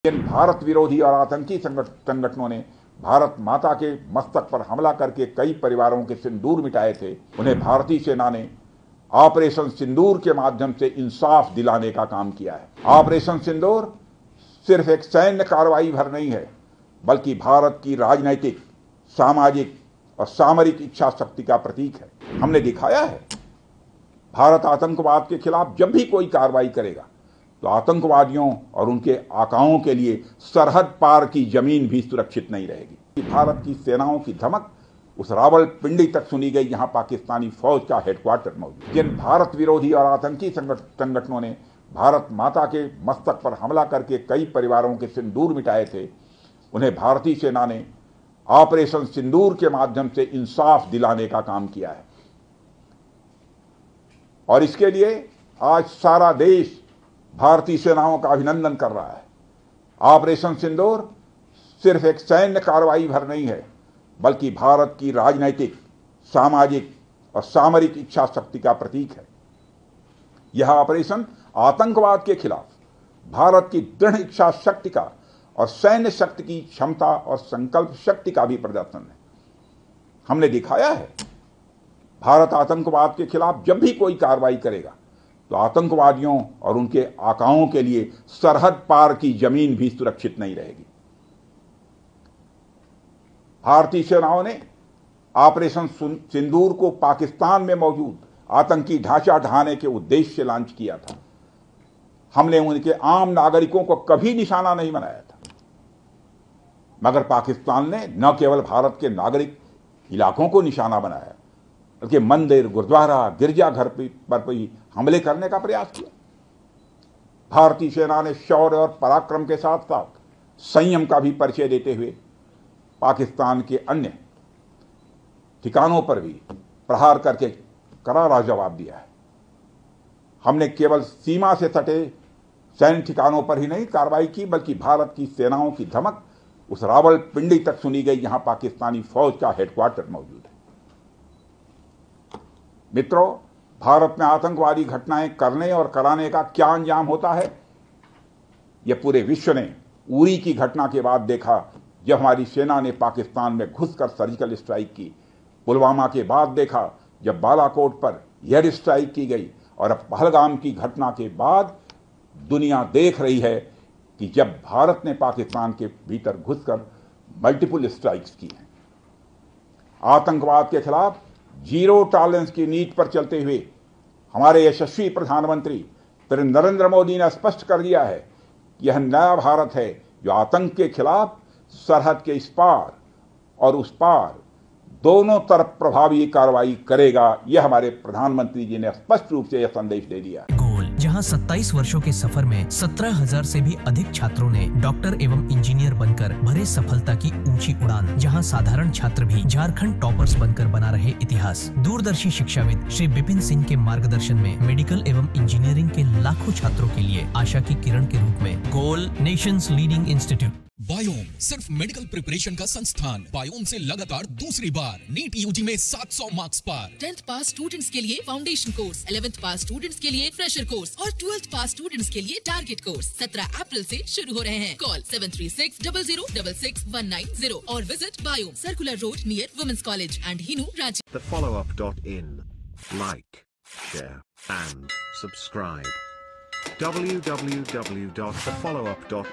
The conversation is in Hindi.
जिन भारत विरोधी और आतंकी संगठनों ने भारत माता के मस्तक पर हमला करके कई परिवारों के सिंदूर मिटाए थे, उन्हें भारतीय सेना ने ऑपरेशन सिंदूर के माध्यम से इंसाफ दिलाने का काम किया है। ऑपरेशन सिंदूर सिर्फ एक सैन्य कार्रवाई भर नहीं है, बल्कि भारत की राजनैतिक, सामाजिक और सामरिक इच्छा शक्ति का प्रतीक है। हमने दिखाया है, भारत आतंकवाद के खिलाफ जब भी कोई कार्रवाई करेगा तो आतंकवादियों और उनके आकाओं के लिए सरहद पार की जमीन भी सुरक्षित नहीं रहेगी। भारत की सेनाओं की धमक उस रावलपिंडी तक सुनी गई, जहां पाकिस्तानी फौज का हेडक्वार्टर मौजूद। जिन भारत विरोधी और आतंकी संगठनों ने भारत माता के मस्तक पर हमला करके कई परिवारों के सिंदूर मिटाए थे, उन्हें भारतीय सेना ने ऑपरेशन सिंदूर के माध्यम से इंसाफ दिलाने का काम किया है। और इसके लिए आज सारा देश भारतीय सेनाओं का अभिनंदन कर रहा है। ऑपरेशन सिंदूर सिर्फ एक सैन्य कार्रवाई भर नहीं है, बल्कि भारत की राजनैतिक, सामाजिक और सामरिक इच्छा शक्ति का प्रतीक है। यह ऑपरेशन आतंकवाद के खिलाफ भारत की दृढ़ इच्छा शक्ति का और सैन्य शक्ति की क्षमता और संकल्प शक्ति का भी प्रदर्शन है। हमने दिखाया है, भारत आतंकवाद के खिलाफ जब भी कोई कार्रवाई करेगा तो आतंकवादियों और उनके आकाओं के लिए सरहद पार की जमीन भी सुरक्षित नहीं रहेगी। भारतीय सेनाओं ने ऑपरेशन सिंदूर को पाकिस्तान में मौजूद आतंकी ढांचा ढहाने के उद्देश्य से लॉन्च किया था। हमने उनके आम नागरिकों को कभी निशाना नहीं बनाया था, मगर पाकिस्तान ने न केवल भारत के नागरिक इलाकों को निशाना बनाया, बल्कि मंदिर, गुरुद्वारा, गिरजाघर पर भी हमले करने का प्रयास किया। भारतीय सेना ने शौर्य और पराक्रम के साथ साथ संयम का भी परिचय देते हुए पाकिस्तान के अन्य ठिकानों पर भी प्रहार करके करारा जवाब दिया है। हमने केवल सीमा से सटे सैन्य ठिकानों पर ही नहीं कार्रवाई की, बल्कि भारत की सेनाओं की धमक उस रावलपिंडी तक सुनी गई, जहां पाकिस्तानी फौज का हेडक्वार्टर मौजूद है। मित्रों, भारत में आतंकवादी घटनाएं करने और कराने का क्या अंजाम होता है, यह पूरे विश्व ने उरी की घटना के बाद देखा, जब हमारी सेना ने पाकिस्तान में घुसकर सर्जिकल स्ट्राइक की। पुलवामा के बाद देखा, जब बालाकोट पर एयर स्ट्राइक की गई। और अब पहलगाम की घटना के बाद दुनिया देख रही है कि जब भारत ने पाकिस्तान के भीतर घुसकर मल्टीपल स्ट्राइक्स की हैं। आतंकवाद के खिलाफ जीरो टॉलरेंस की नीति पर चलते हुए हमारे यशस्वी प्रधानमंत्री श्री नरेंद्र मोदी ने स्पष्ट कर दिया है कि यह नया भारत है जो आतंक के खिलाफ सरहद के इस पार और उस पार दोनों तरफ प्रभावी कार्रवाई करेगा। यह हमारे प्रधानमंत्री जी ने स्पष्ट रूप से यह संदेश दे दिया। जहां 27 वर्षों के सफर में 17,000 से भी अधिक छात्रों ने डॉक्टर एवं इंजीनियर बनकर भरे सफलता की ऊंची उड़ान। जहां साधारण छात्र भी झारखंड टॉपर्स बनकर बना रहे इतिहास। दूरदर्शी शिक्षाविद श्री विपिन सिंह के मार्गदर्शन में मेडिकल एवं इंजीनियरिंग के लाखों छात्रों के लिए आशा की किरण के रूप में गोल नेशंस लीडिंग इंस्टीट्यूट। बायोम सिर्फ मेडिकल प्रिपरेशन का संस्थान। बायोम से लगातार दूसरी बार नीट यूजी में 700 मार्क्स पार। 10th पास स्टूडेंट्स के लिए फाउंडेशन कोर्स, 11th पास स्टूडेंट्स के लिए फ्रेशर कोर्स और 12th पास स्टूडेंट्स के लिए टारगेट कोर्स 17 अप्रैल से शुरू हो रहे हैं। कॉल 7360066190 और विजिट बायोम, circular road near women's college and Hinoo, Ranchi. TheFollowUp.in. Like, share and subscribe. www.thefollowup.in